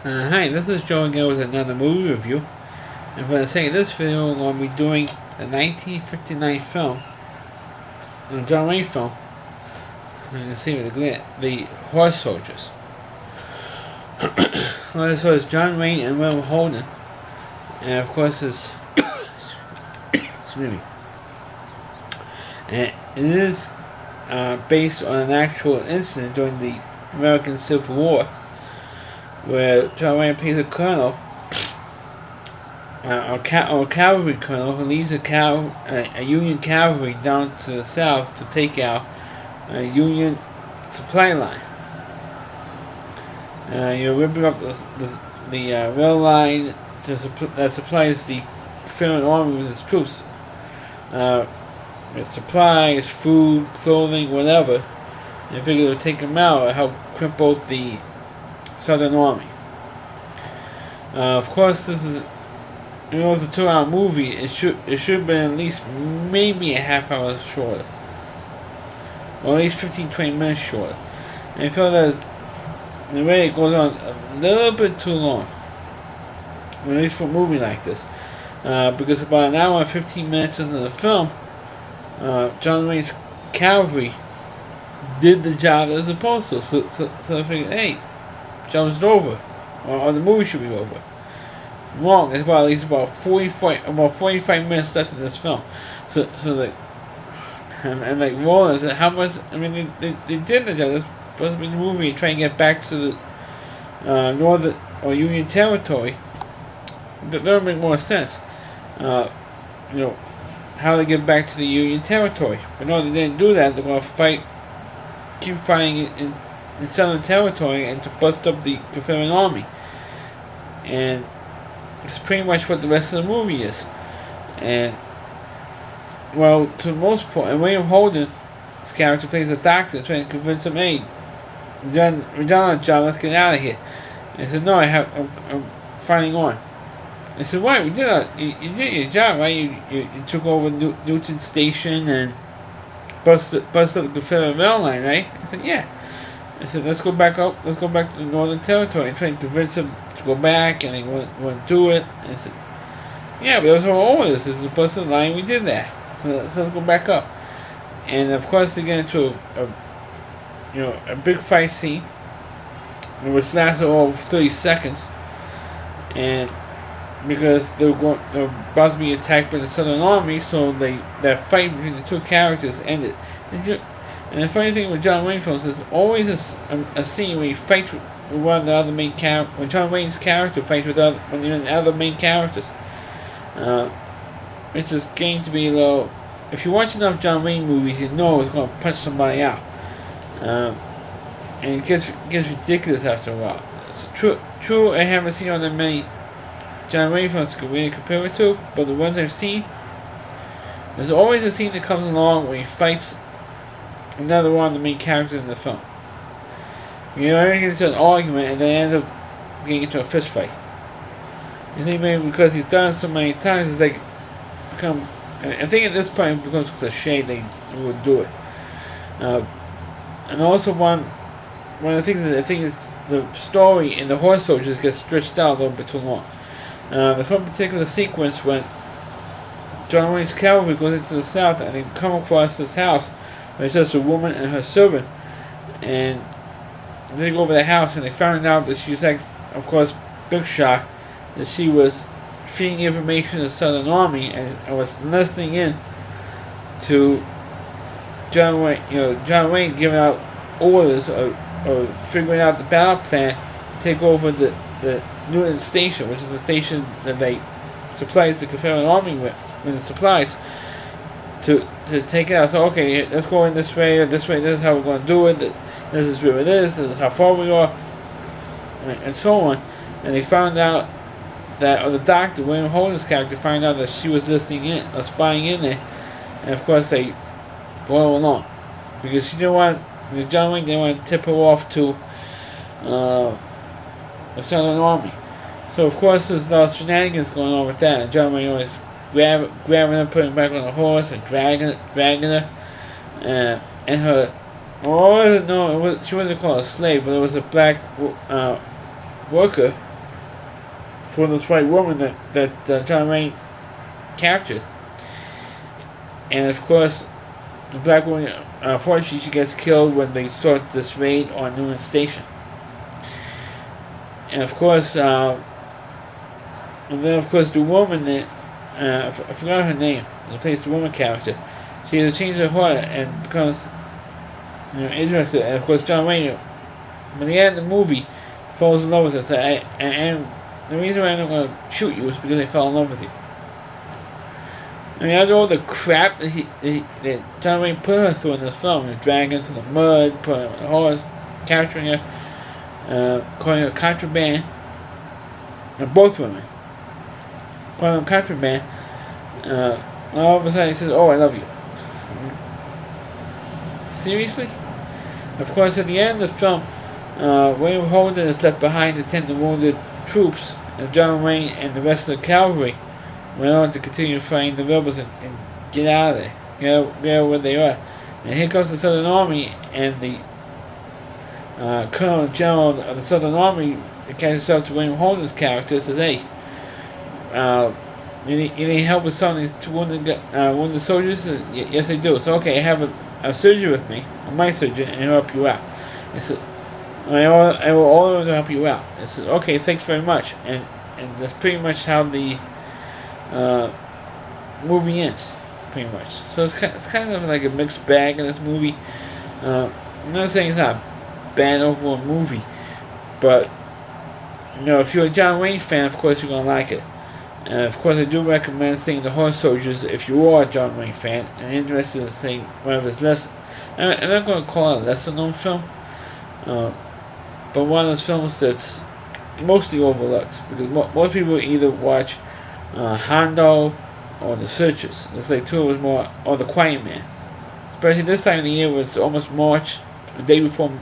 Hi, this is Joe again with another movie review. And for the sake of this video, we're going to be doing the 1959 film, the John Wayne film. You can see with the Horse Soldiers. Well, so it's John Wayne and William Holden, and of course it's excuse me. And it is based on an actual incident during the American Civil War, where John Wayne plays a colonel, a cavalry colonel who leads a Union cavalry down to the south to take out a Union supply line. You're ripping up the rail line that supplies the Confederate Army with its troops, its supplies, food, clothing, whatever. And figure to take them out and help cripple the Southern Army. Of course, this is, it's a 2-hour movie. It should have been at least maybe a half hour shorter, or at least 15-20 minutes shorter. And I feel that the way it goes on a little bit too long, at least for a movie like this, because about an hour and 15 minutes into the film, John Wayne's cavalry did the job they're supposed to. So I figured, hey, job's over, or the movie should be over. Wrong. It's about at least about 45 minutes left in this film. So like, and like, well, is it how much? I mean, they did the job. This supposed to be the movie trying to get back to the Northern or Union territory. That would make more sense. How they get back to the Union territory. But no, they didn't do that. They're going to keep fighting in Southern territory and to bust up the Confederate Army. And it's pretty much what the rest of the movie is. And, well, to the most part, and William Holden's character plays a doctor trying to convince him, hey, we're done our job, let's get out of here. And he said, no, I'm fighting on. I said, what? You did your job, right? You took over Newton Station and busted up the Confederate rail line, right? I said, yeah. I said, let's go back to the Northern Territory and try to convince them to go back, and they wouldn't do it. And I said, yeah, but it was all over. This is the busted line, we did that. So let's go back up. And of course they get into a big fight scene, which lasted all 30 seconds. And because they were about to be attacked by the Southern Army, so that fight between the two characters ended. And the funny thing with John Wayne films is always a scene where he fights with one of the other main characters. When John Wayne's character fights with one of the other main characters, it's just getting to be a little. If you watch enough John Wayne movies, you know it's going to punch somebody out, and it gets ridiculous after a while. It's true. I haven't seen all that many John Wayne films to really compare it to, but the ones I've seen, there's always a scene that comes along where he fights another one of the main characters in the film. You know, they get into an argument and they end up getting into a fist fight. I think maybe because he's done it so many times, it's like become. I think at this point it becomes cliche they would do it. And also one of the things that I think is the story in the Horse Soldiers gets stretched out a little bit too long. There's one particular sequence when John Wayne's cavalry goes into the south and they come across this house. It's just a woman and her servant, and they go over the house and they found out that she was, like, of course, big shock, that she was feeding information to the Southern Army and was listening in to John Wayne. John Wayne giving out orders or figuring out the battle plan to take over the Newton Station, which is the station that they supplies the Confederate Army with the supplies. To take it out, so okay, let's go in this way, this is how we're going to do it, this is where it is, this is how far we are, and so on. And they found out that, or the doctor, William Holden's character, found out that she was listening in, or spying in there, and of course they boil along. Because John Wayne didn't want to tip her off to the Southern Army. So of course there's no shenanigans going on with that, and John Wayne always grabbing her, putting her back on the horse, and dragging her, and her. She wasn't called a slave, but it was a black worker for this white woman that John Wayne captured. And of course, the black woman, unfortunately, she gets killed when they start this raid on Newman Station. And of course, the woman that I forgot her name, that plays the woman character, she has a change of heart and becomes interested. And of course, John Wayne, when the end of the movie, falls in love with her. And the reason why I'm not going to shoot you is because I fell in love with you. I mean, after all the crap that John Wayne put her through in the film, dragging her through the mud, putting her on a horse, capturing her, calling her contraband, and both women, calling her contraband, all of a sudden he says, "Oh, I love you." Seriously? Of course, at the end of the film, William Holden is left behind to tend the wounded troops, and John Wayne and the rest of the cavalry went on to continue fighting the rebels and get out of there, get out where they are. And here comes the Southern Army, and the Colonel General of the Southern Army catches up to William Holden's character, says, "Hey, you need help with some of these wounded soldiers?" "Yes, I do." "So, okay, I have a surgeon with me, my surgeon, and he'll help you out." He said, I will order him to help you out. I said, "Okay, thanks very much." And that's pretty much how the movie ends, pretty much. So it's kind of like a mixed bag in this movie. I'm not saying it's not a bad overall movie, but if you're a John Wayne fan, of course you're gonna like it. And of course, I do recommend seeing The Horse Soldiers if you are a John Wayne fan and interested in seeing one of his less. I'm not going to call it a lesser known film, but one of those films that's mostly overlooked because most people either watch Hondo or The Searchers. It's like two of more, or The Quiet Man. Especially this time of the year, it's almost March, the day before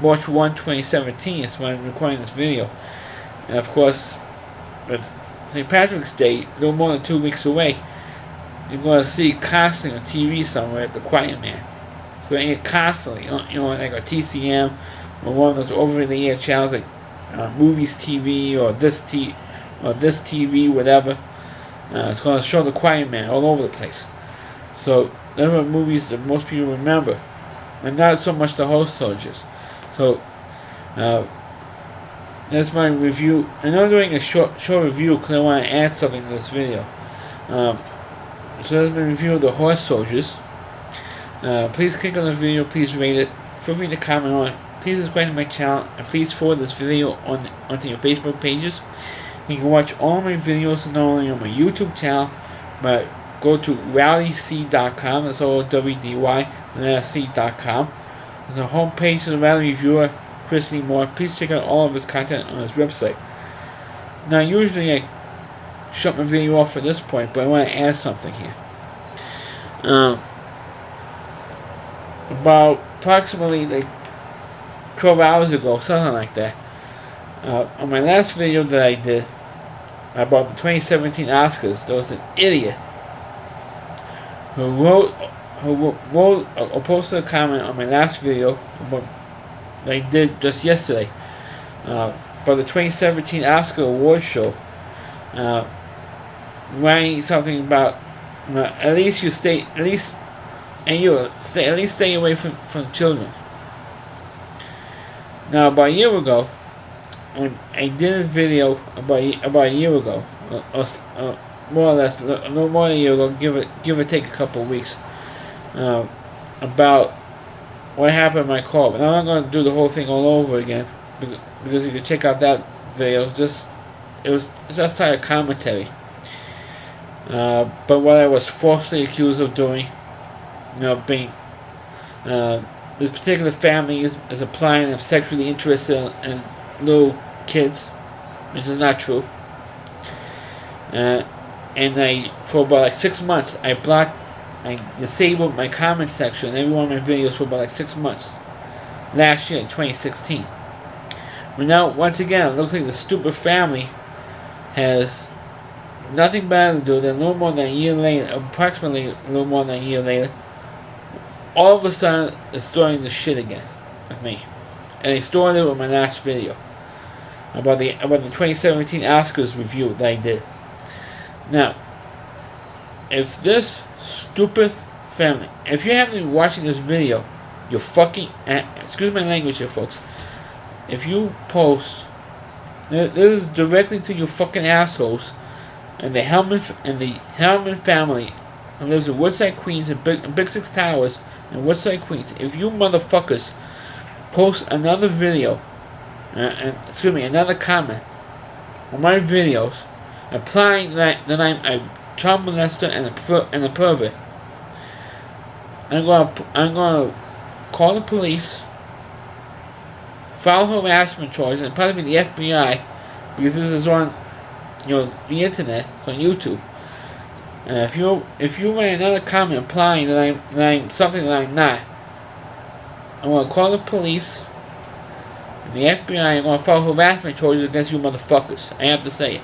March 1, 2017 is when I'm recording this video. And of course, with St. Patrick's Day, a little more than 2 weeks away, you're going to see constantly on TV somewhere The Quiet Man. It's going to air constantly, like a TCM or one of those over-the-air channels like Movies TV or this TV, whatever. It's going to show The Quiet Man all over the place. So, those are movies that most people remember, and not so much The Horse Soldiers. So, that's my review. And I'm doing a short review because I want to add something to this video. So that's my review of The Horse Soldiers. Please click on the video, please rate it, feel free to comment on it, please subscribe to my channel, and please forward this video onto your Facebook pages. You can watch all my videos not only on my YouTube channel, but go to rallyc.com, that's OWDY, and that's C.com. There's a homepage to the Rally Reviewer, Chris Lee Moore. Please check out all of his content on his website. Now, usually I shut my video off at this point, but I want to add something here. About approximately like 12 hours ago, something like that, on my last video that I did about the 2017 Oscars, there was an idiot who posted a comment on my last video about I did just yesterday about the 2017 Oscar Award show, writing something about at least stay away from children. Now, about a year ago, I did a video about a year ago, more or less, no more than a year ago, give or take a couple of weeks, about what happened in my car. But I'm not going to do the whole thing all over again because you can check out that video. It was just like a commentary. But what I was falsely accused of doing, being this particular family is implying I'm sexually interested in little kids, which is not true. And for about like 6 months, I disabled my comment section in every one of my videos for about like 6 months. Last year, in 2016. But now, once again, it looks like the stupid family has nothing better to do than a little more than a year later, approximately a little more than a year later, all of a sudden, it's starting to shit again with me. And they started it with my last video. about the 2017 Oscars review that I did. Now, if this stupid family, if you haven't been watching this video, you're fucking, excuse my language here, folks. If you post, this is directly to you fucking assholes, and the Hellman family, who lives in Woodside, Queens, and Big Six Towers, in Woodside, Queens. If you motherfuckers post another video, another comment on my videos, implying that I'm a child molester and a pervert, I'm gonna call the police, file harassment charges, and probably the FBI, because this is on, the internet. It's on YouTube. And if you write another comment implying that I'm something that I'm not, I'm gonna call the police and the FBI. I'm gonna file harassment charges against you motherfuckers. I have to say it.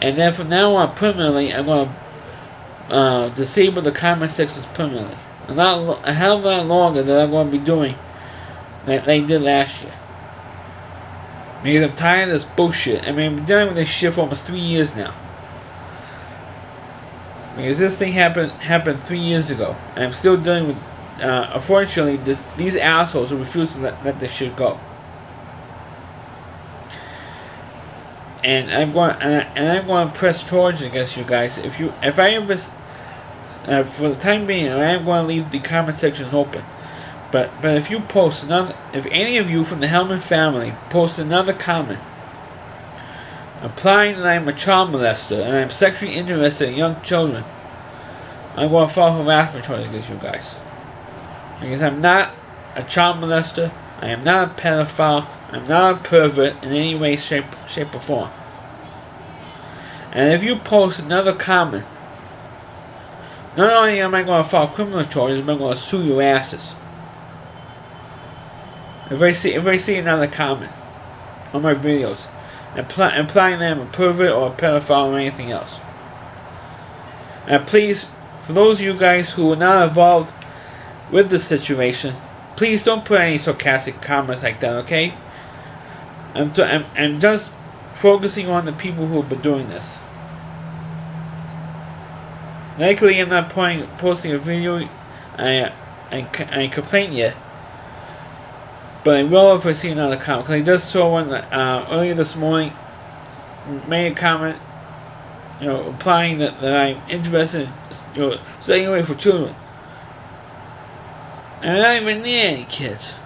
And then from now on, permanently, I'm gonna disable the comment sections permanently. A hell of a lot longer than I'm gonna be doing that they did last year. Because I'm tired of this bullshit. I mean, I've been dealing with this shit for almost 3 years now. Because this thing happened 3 years ago, and I'm still dealing with, unfortunately, these assholes who refuse to let this shit go. And I'm going to press charges against you guys. If I ever, for the time being, I am going to leave the comment sections open. But if you post if any of you from the Hellman family post another comment implying that I'm a child molester and I'm sexually interested in young children, I'm going to file harassment charges against you guys. Because I'm not a child molester, I am not a pedophile, I'm not a pervert in any way, shape or form. And if you post another comment, not only am I going to file criminal charges, but I'm going to sue your asses. If I see another comment on my videos implying that I'm a pervert or a pedophile or anything else. And please, for those of you guys who are not involved with the situation, please don't put any sarcastic comments like that, okay? I'm just focusing on the people who have been doing this. Likely I'm not posting a video I complain yet, but I will if I see another comment. Because I just saw one earlier this morning, made a comment, implying that I'm interested in staying away from children. And I'm not even near any kids.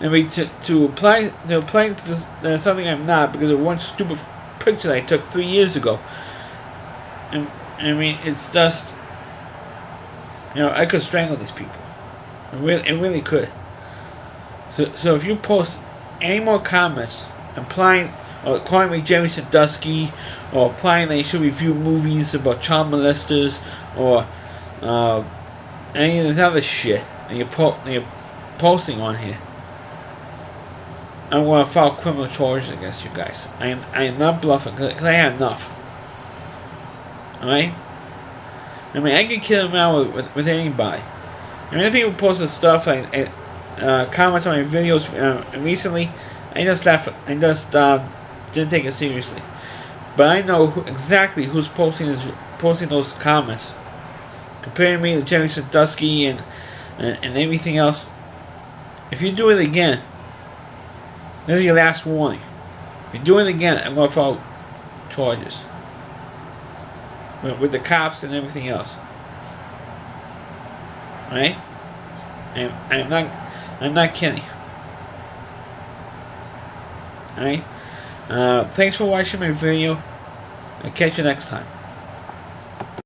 I mean, to apply to something I'm not because of one stupid picture that I took 3 years ago. And I mean, it's just, I could strangle these people. It really could. So if you post any more comments implying or calling me Jerry Sandusky or implying that you should review movies about child molesters or any of this other shit that you're posting on here, I'm going to file criminal charges against you guys. I am not bluffing because I had enough. Alright? I mean, I can kill him out with anybody. I mean, people posted stuff like comments on my videos recently. I just laughed. I just didn't take it seriously. But I know exactly who's posting those comments, comparing me to Jerry Sandusky and everything else. If you do it again, this is your last warning. If you do it again, I'm going to file charges with the cops and everything else. Alright? I'm not kidding. Alright? Thanks for watching my video. I'll catch you next time.